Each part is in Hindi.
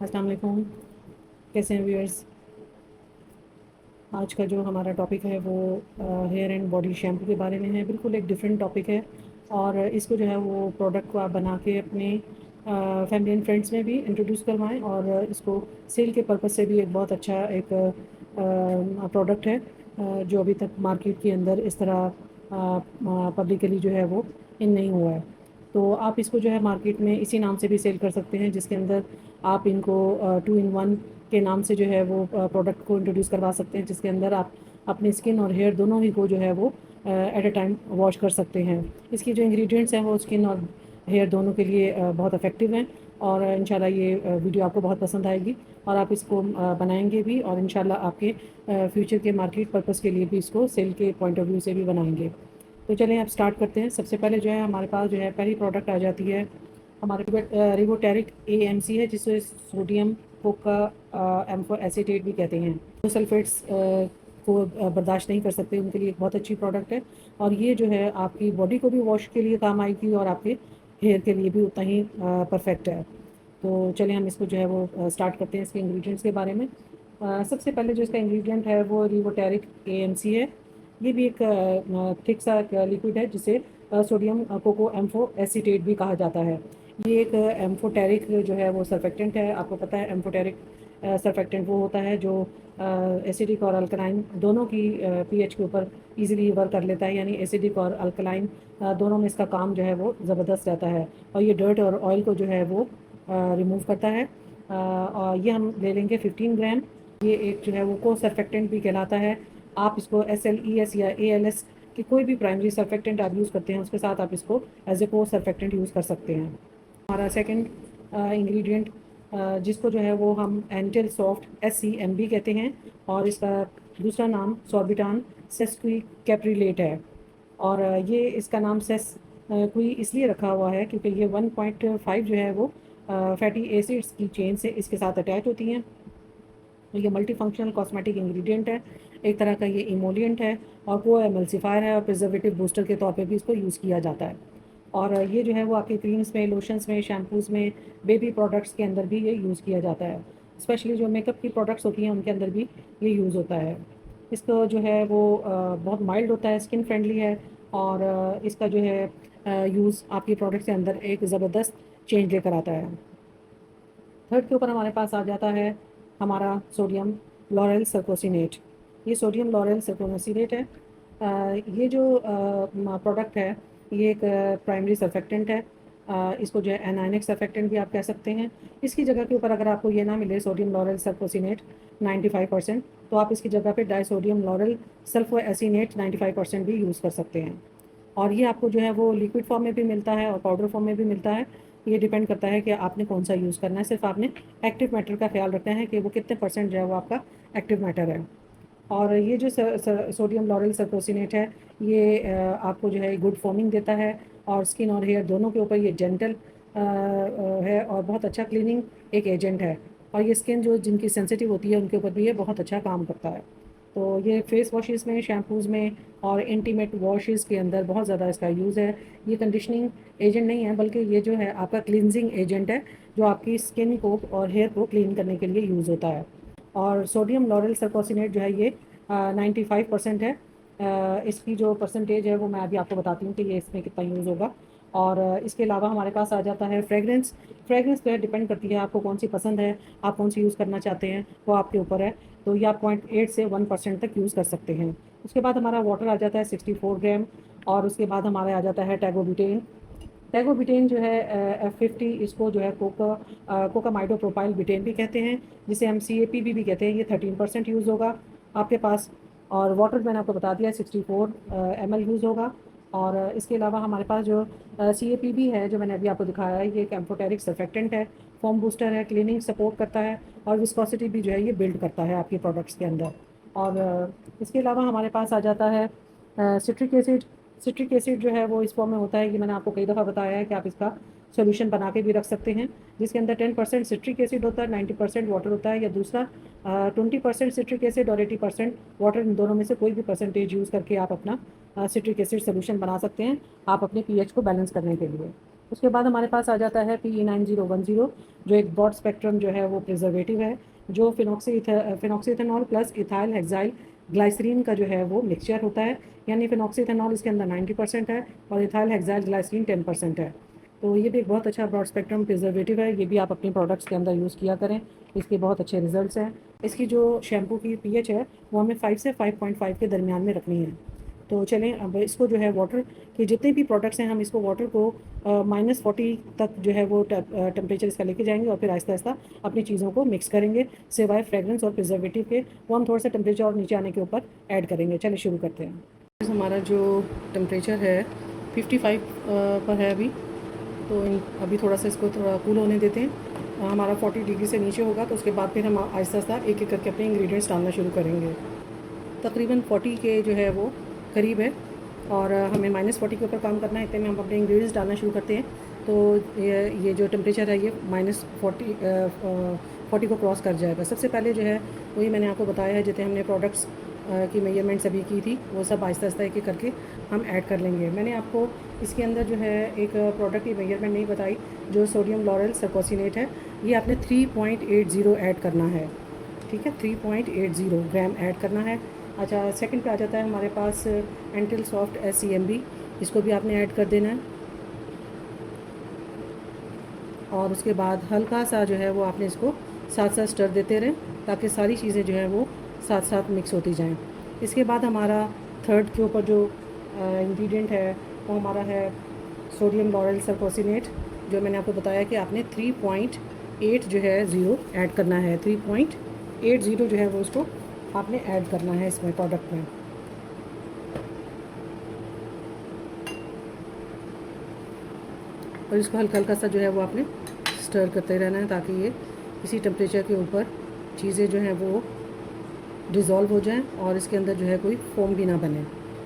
अस्सलाम वालेकुम। कैसे हैं व्यूअर्स? आज का जो हमारा टॉपिक है वो हेयर एंड बॉडी शैम्पू के बारे में है। बिल्कुल एक डिफरेंट टॉपिक है और इसको जो है वो प्रोडक्ट को आप बना के अपने फैमिली एंड फ्रेंड्स में भी इंट्रोड्यूस करवाएं और इसको सेल के पर्पज़ से भी एक बहुत अच्छा एक प्रोडक्ट है जो अभी तक मार्केट के अंदर इस तरह पब्लिकली जो है वो इन नहीं हुआ है। तो आप इसको जो है मार्केट में इसी नाम से भी सेल कर सकते हैं, जिसके अंदर आप इनको 2 in 1 के नाम से जो है वो प्रोडक्ट को इंट्रोड्यूस करवा सकते हैं, जिसके अंदर आप अपनी स्किन और हेयर दोनों ही को जो है वो एट अ टाइम वॉश कर सकते हैं। इसकी जो इंग्रेडिएंट्स हैं वो स्किन और हेयर दोनों के लिए बहुत इफ़ेक्टिव हैं और इंशाल्लाह ये वीडियो आपको बहुत पसंद आएगी और आप इसको बनाएंगे भी और इंशाल्लाह आपके फ्यूचर के मार्केट पर्पज़ के लिए भी इसको सेल के पॉइंट ऑफ व्यू से भी बनाएंगे। तो चलें आप स्टार्ट करते हैं। सबसे पहले जो है हमारे पास जो है पहली प्रोडक्ट आ जाती है हमारे रिवोटेरिक AMC है, जिसे सोडियम कोका एम्फो एसीटेट भी कहते हैं। जो सल्फेट्स को बर्दाश्त नहीं कर सकते उनके लिए एक बहुत अच्छी प्रोडक्ट है और ये जो है आपकी बॉडी को भी वॉश के लिए काम आएगी और आपके हेयर के लिए भी उतना ही परफेक्ट है। तो चलिए हम इसको जो है वो स्टार्ट करते हैं इसके इंग्रेडिएंट्स के बारे में। सबसे पहले जो इसका इंग्रेडिएंट है वो रिवोटेरिक AMC है। ये भी एक थिक सा लिक्विड है जिसे सोडियम कोको एम्फो एसीटेट भी कहा जाता है। ये एक एम्फोटेरिक जो है वो सर्फेक्टेंट है। आपको पता है एम्फोटेरिक सर्फेक्टेंट वो होता है जो एसिडिक और अल्कलाइन दोनों की pH के ऊपर इजीली वर्क कर लेता है, यानी एसिडिक और अल्कलाइन दोनों में इसका काम जो है वो ज़बरदस्त रहता है और ये डर्ट और ऑयल को जो है वो रिमूव करता है। और ये हम ले लेंगे 15 ग्राम। ये एक जो है वो को सर्फेक्टेंट भी कहलाता है। आप इसको SLES या ALS कि कोई भी प्राइमरी सर्फेक्टेंट आप यूज़ करते हैं उसके साथ आप इसको एज ए को सर्फेक्टेंट यूज़ कर सकते हैं। हमारा सेकंड इंग्रेडिएंट जिसको जो है वो हम एंटेल सॉफ्ट SCMB कहते हैं और इसका दूसरा नाम सॉर्बिटान सेस्क्वी कैप्रिलेट है। और ये इसका नाम सेस क्वी इसलिए रखा हुआ है क्योंकि ये 1.5 जो है वो फैटी एसिड्स की चेन से इसके साथ अटैच होती हैं। तो ये मल्टी फंक्शनल कॉस्मेटिक इंग्रेडिएंट है, एक तरह का ये इमोलिएंट है और को एमल्सिफायर है और प्रिजर्वेटिव बूस्टर के तौर पे भी इसको यूज़ किया जाता है। और ये जो है वो आपके क्रीम्स में, लोशंस में, शैम्पूज़ में, बेबी प्रोडक्ट्स के अंदर भी ये यूज़ किया जाता है। स्पेशली जो मेकअप की प्रोडक्ट्स होती हैं उनके अंदर भी ये यूज़ होता है। इसको जो है वो बहुत माइल्ड होता है, स्किन फ्रेंडली है और इसका जो है यूज़ आपकी प्रोडक्ट के अंदर एक ज़बरदस्त चेंज लेकर आता है। थर्ड के ऊपर हमारे पास आ जाता है हमारा सोडियम लॉरेल सर्कोसिनेट। ये सोडियम लॉरेल सर्कोसिनेट है। ये जो प्रोडक्ट है ये एक प्राइमरी सर्फेक्टेंट है। इसको जो है एनायनिक सर्फेक्टेंट भी आप कह सकते हैं। इसकी जगह के ऊपर अगर आपको ये ना मिले सोडियम लॉरेल सर्कोसिनेट 95%, तो आप इसकी जगह पे डाइसोडियम लॉरेल सल्फो एसिनेट 95% भी यूज़ कर सकते हैं। और ये आपको जो है वो लिक्विड फॉर्म में भी मिलता है और पाउडर फॉर्म में भी मिलता है। ये डिपेंड करता है कि आपने कौन सा यूज़ करना है। सिर्फ आपने एक्टिव मैटर का ख्याल रखना है कि वो कितने परसेंट जो है वो आपका एक्टिव मैटर है। और ये जो सोडियम लॉरेल सर्कोसिनेट है ये आपको जो है गुड फोमिंग देता है और स्किन और हेयर दोनों के ऊपर ये जेंटल है और बहुत अच्छा क्लीनिंग एक एजेंट है। और ये स्किन जो जिनकी सेंसिटिव होती है उनके ऊपर भी ये बहुत अच्छा काम करता है। तो ये फेस वॉशेस में, शैम्पूज़ में और इंटीमेट वॉशेस के अंदर बहुत ज़्यादा इसका यूज़ है। ये कंडीशनिंग एजेंट नहीं है बल्कि ये जो है आपका क्लींजिंग एजेंट है जो आपकी स्किन को और हेयर को क्लीन करने के लिए यूज़ होता है। और सोडियम लॉरेल सर्कोसिनेट जो है ये 95% है। इसकी जो परसेंटेज है वो मैं अभी आपको बताती हूँ कि ये इसमें कितना यूज़ होगा। और इसके अलावा हमारे पास आ जाता है फ्रेगरेंस। फ्रेगरेंस जो है डिपेंड करती है आपको कौन सी पसंद है, आप कौन सी यूज़ करना चाहते हैं वो आपके ऊपर है। तो ये आप 0.8 से 1% तक यूज़ कर सकते हैं। उसके बाद हमारा वाटर आ जाता है 64 ग्राम और उसके बाद हमारा आ जाता है टैगोब्यूटेन। टैगोब्यूटेन जो है F50, इसको जो है कोकामाइडो प्रोपाइल ब्यूटेन भी कहते हैं, जिसे हम CAPB भी कहते हैं। ये 13% यूज़ होगा आपके पास। और वाटर मैंने आपको बता दिया 64 ml यूज़ होगा। और इसके अलावा हमारे पास जो CAPB है जो मैंने अभी आपको दिखाया है ये एक एम्फोटेरिक सर्फेक्टेंट है, फोम बूस्टर है, क्लीनिंग सपोर्ट करता है और विस्कोसिटी भी जो है ये बिल्ड करता है आपके प्रोडक्ट्स के अंदर। और इसके अलावा हमारे पास आ जाता है सिट्रिक एसिड। सिट्रिक एसिड जो है वो इस फॉर्म में होता है कि मैंने आपको कई दफ़ा बताया है कि आप इसका सोल्यूशन बना के भी रख सकते हैं, जिसके अंदर 10% सिट्रिक एसिड होता है, 90% वाटर होता है, या दूसरा 20% सिट्रिक एसिड और 80% वाटर, इन दोनों में से कोई भी परसेंटेज यूज़ करके आप अपना सिट्रिक एसिड सोल्यूशन बना सकते हैं आप अपने pH को बैलेंस करने के लिए। उसके बाद हमारे पास आ जाता है PE9010, जो एक ब्रॉड स्पेक्ट्रम जो है वो प्रिजर्वेटिव है, जो फिनॉक्सीइथेनॉल प्लस इथाइल हेक्साइल ग्लाइसरीन का जो है वो मिक्सचर होता है। यानी फिनॉक्सीइथेनॉल इसके अंदर 90% है और इथाइल हेक्साइल ग्लाइसरीन 10% है। तो ये भी एक बहुत अच्छा ब्रॉड स्पेक्ट्रम प्रिजर्वेटिव है, ये भी आप अपने प्रोडक्ट्स के अंदर यूज़ किया करें, इसके बहुत अच्छे रिजल्ट्स हैं। इसकी जो शैम्पू की पीएच है वो हमें 5 से 5.5 के दरमियान में रखनी है। तो चलें अब इसको जो है वाटर के जितने भी प्रोडक्ट्स हैं हम इसको वाटर को -40 तक जो है वो टेम्परेचर इसका लेके जाएंगे और फिर आहिस्ता आहिस्ता अपनी चीज़ों को मिक्स करेंगे। सिवाय फ्रेगरेंस और प्रिजर्वेटिव के वो हम थोड़ा सा टेम्परेचर और नीचे आने के ऊपर ऐड करेंगे। चलिए शुरू करते हैं। हमारा जो टेम्परेचर है 55 पर है अभी, तो अभी थोड़ा सा इसको थोड़ा कूल होने देते हैं। हमारा 40 डिग्री से नीचे होगा तो उसके बाद फिर हम आहिस्ता आहिस्ता एक एक करके अपने इंग्रेडिएंट्स डालना शुरू करेंगे। तकरीबन 40 के जो है वो करीब है और हमें -40 के ऊपर काम करना है, इतने में हम अपने इंग्रेडिएंट्स डालना शुरू करते हैं। तो ये जो टेम्परेचर है ये -40 को क्रॉस कर जाएगा। सबसे पहले जो है वही मैंने आपको बताया है, जितने हमने प्रोडक्ट्स की मेजरमेंट्स अभी की थी वो सब आहिस्ता आहिस्ता एक एक करके हम ऐड कर लेंगे। मैंने आपको इसके अंदर जो है एक प्रोडक्ट की मेजरमेंट नहीं बताई, जो सोडियम लॉरेल सर्कोसिनेट है, ये आपने 3.80 ऐड करना है। ठीक है, 3.80 ग्राम ऐड करना है। अच्छा, सेकंड पे आ जाता है हमारे पास एंटिल सॉफ्ट SCMB, इसको भी आपने ऐड कर देना है। और उसके बाद हल्का सा जो है वो आपने इसको साथ साथ स्टर देते रहें ताकि सारी चीज़ें जो है वो साथ साथ मिक्स होती जाएं। इसके बाद हमारा थर्ड के ऊपर जो इंग्रेडिएंट है वो हमारा है सोडियम लॉरेल सर्कोसिनेट, जो मैंने आपको बताया कि आपने 3.8 जो है ज़ीरो ऐड करना है। 3.80 जो है वो उसको आपने ऐड करना है इसमें प्रोडक्ट में। और इसको हल्का हल्का सा जो है वो आपने स्टर करते रहना है ताकि ये इसी टेम्परेचर के ऊपर चीज़ें जो हैं वो डिज़ोल्व हो जाएं और इसके अंदर जो है कोई फोम भी ना बने।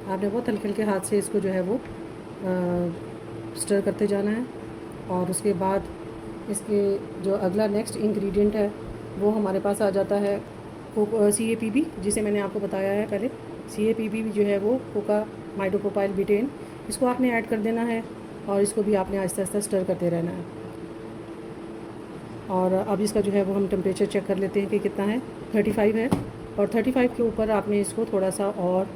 आपने बहुत हल्के हल्के हाथ से इसको जो है वो स्टर करते जाना है। और उसके बाद इसके जो अगला नेक्स्ट इंग्रेडिएंट है वो हमारे पास आ जाता है CAPB, जिसे मैंने आपको बताया है पहले। CAPB जो है वो कोका माइडोप्रोपाइल ब्यूटेन, इसको आपने ऐड कर देना है और इसको भी आपने आहिस्ता आहिस्ता स्टर करते रहना है। और अब इसका जो है वो हम टेम्परेचर चेक कर लेते हैं कि कितना है। 35 है और 35 के ऊपर आपने इसको थोड़ा सा और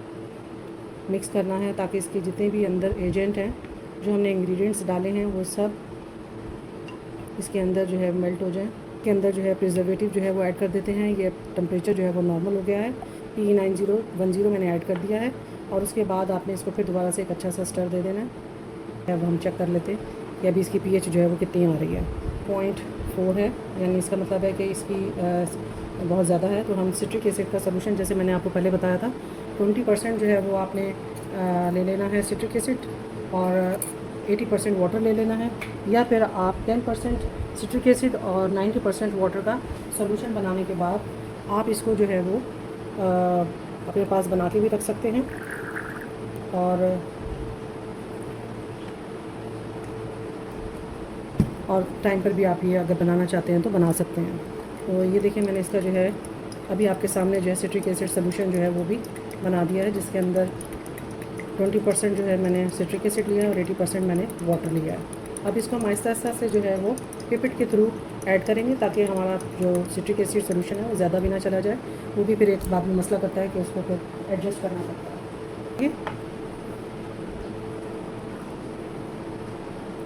मिक्स करना है ताकि इसके जितने भी अंदर एजेंट हैं, जो हमने इंग्रेडिएंट्स डाले हैं, वो सब इसके अंदर जो है मेल्ट हो जाए। के अंदर जो है प्रिजर्वेटिव जो है वो ऐड कर देते हैं। ये टेम्परेचर जो है वो नॉर्मल हो गया है, PE9010 मैंने ऐड कर दिया है। और उसके बाद आपने इसको फिर दोबारा से एक अच्छा सा स्टर दे देना है। अब हम चेक कर लेते हैं कि अभी इसकी pH जो है वो कितनी आ रही है। 0.4 है, यानी इसका मतलब है कि इसकी बहुत ज़्यादा है। तो हम सिट्रिक एसिड का सोल्यूशन, जैसे मैंने आपको पहले बताया था, 20% जो है वो आपने ले लेना है सिट्रिक एसिड और 80% वाटर ले लेना है, या फिर आप 10% सिट्रिक एसिड और 90% वाटर का सोल्यूशन बनाने के बाद आप इसको जो है वो अपने पास बना के भी रख सकते हैं और टाइम पर भी आप ये अगर बनाना चाहते हैं तो बना सकते हैं। तो ये देखिए मैंने इसका जो है अभी आपके सामने जो है सिट्रिक एसिड सोल्यूशन जो है वो भी बना दिया है, जिसके अंदर 20% जो है मैंने सिट्रिक एसिड लिया है और 80% मैंने वाटर लिया है। अब इसको हम आहिस्ता आहिस्ता से जो है वो पिपेट के थ्रू ऐड करेंगे ताकि हमारा जो सिट्रिक एसिड सोल्यूशन है वो ज़्यादा भी ना चला जाए। वो भी फिर एक बाद में मसला करता है कि उसको फिर एडजस्ट करना पड़ता है। ठीक है,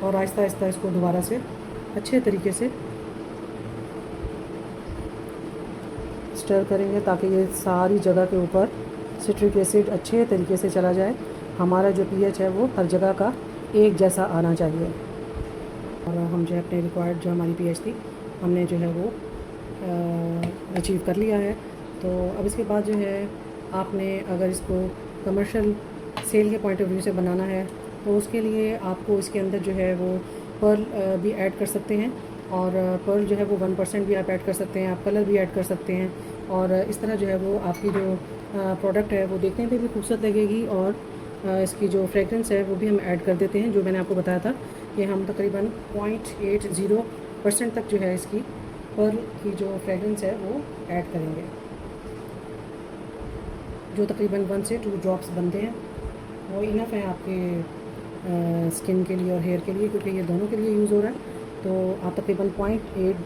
और आहिस्ता आहिस्ता इसको दोबारा से अच्छे तरीके से स्टर करेंगे ताकि ये सारी जगह के ऊपर सिट्रिक एसिड अच्छे तरीके से चला जाए। हमारा जो pH है वो हर जगह का एक जैसा आना चाहिए। और हम जो है अपने रिक्वायर्ड जो हमारी pH थी हमने जो है वो अचीव कर लिया है। तो अब इसके बाद जो है आपने अगर इसको कमर्शियल सेल के पॉइंट ऑफ व्यू से बनाना है तो उसके लिए आपको इसके अंदर जो है वो पर्ल भी ऐड कर सकते हैं। और पर्ल जो है वो 1% भी आप ऐड कर सकते हैं, आप कलर भी ऐड कर सकते हैं। और इस तरह जो है वो आपकी जो प्रोडक्ट है वो देखने पे भी खूबसूरत लगेगी और इसकी जो फ्रेगरेंस है वो भी हम ऐड कर देते हैं। जो मैंने आपको बताया था कि हम तकरीबन 0.80% तक जो है इसकी पर्ल की जो फ्रेगरेंस है वो ऐड करेंगे, जो तकरीबन 1 से 2 ड्रॉप्स बनते हैं, वो इनफ है आपके स्किन के लिए और हेयर के लिए, क्योंकि ये दोनों के लिए यूज़ हो रहा है। तो आप तकरीबन 0.8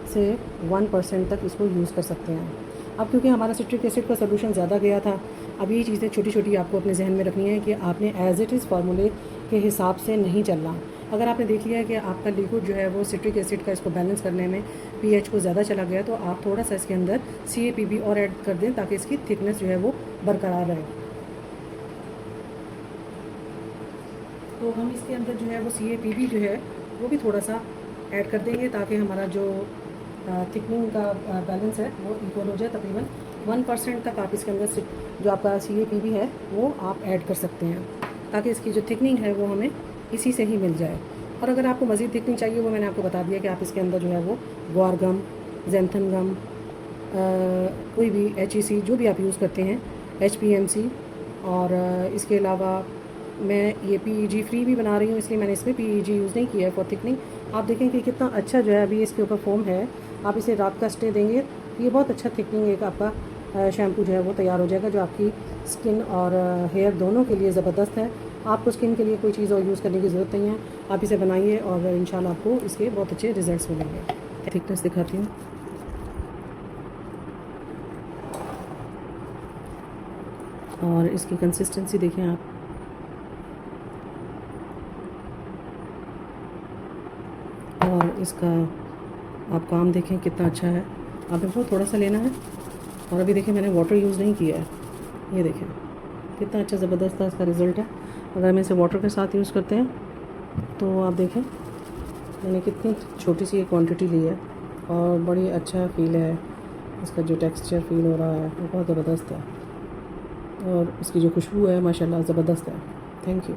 से 1% तक इसको यूज़ कर सकते हैं। अब क्योंकि हमारा सिट्रिक एसिड का सोल्यूशन ज़्यादा गया था, अब ये चीज़ें छोटी छोटी आपको अपने जहन में रखनी है कि आपने एज़ इट इज़ फार्मूले के हिसाब से नहीं चलना। अगर आपने देख लिया कि आपका लिक्विड जो है वो सिट्रिक एसिड का इसको बैलेंस करने में पीएच को ज़्यादा चला गया, तो आप थोड़ा सा इसके अंदर CaPB और ऐड कर दें ताकि इसकी थिकनेस जो है वो बरकरार रहे। तो हम इसके अंदर जो है वो CaPB जो है वो भी थोड़ा सा ऐड कर देंगे ताकि हमारा जो थिकनिंग का बैलेंस है वो इक्वल हो जाए। तकरीबन 1% तक आप इसके अंदर जो आपका CaPB है वो आप ऐड कर सकते हैं ताकि इसकी जो थिकनिंग है वो हमें इसी से ही मिल जाए। और अगर आपको मज़ीद थिकनिंग चाहिए, वो मैंने आपको बता दिया कि आप इसके अंदर जो है वो ग्वार गम, ज़ैंथन गम, कोई भी HEC जो भी आप यूज़ करते हैं, HPMC, और इसके अलावा मैं ये PEG फ्री भी बना रही हूँ, इसलिए मैंने इसमें PEG यूज़ नहीं किया है फॉर थिकनिंग। आप देखें कि कितना अच्छा जो है अभी इसके ऊपर फोम है। आप इसे रात का स्टे देंगे, ये बहुत अच्छा थिकनिंग एक आपका शैम्पू जो है वो तैयार हो जाएगा, जो आपकी स्किन और हेयर दोनों के लिए ज़बरदस्त है। आपको स्किन के लिए कोई चीज़ और यूज़ करने की ज़रूरत नहीं है, आप इसे बनाइए और इंशाल्लाह आपको इसके बहुत अच्छे रिजल्ट्स मिलेंगे। थिकनेस दिखाती हूँ, और इसकी कंसिस्टेंसी देखें आप। और इसका आप काम देखें कितना अच्छा है। आपने बहुत थोड़ा सा लेना है, और अभी देखिए मैंने वाटर यूज़ नहीं किया है। ये देखें कितना अच्छा ज़बरदस्त इसका रिज़ल्ट है। अगर हम इसे वाटर के साथ यूज़ करते हैं तो आप देखें मैंने कितनी छोटी सी एक क्वांटिटी ली है, और बड़ी अच्छा फ़ील है। इसका जो टेक्सचर फ़ील हो रहा है वो बहुत ज़बरदस्त है, और इसकी जो खुशबू है माशाल्लाह ज़बरदस्त है। Thank you.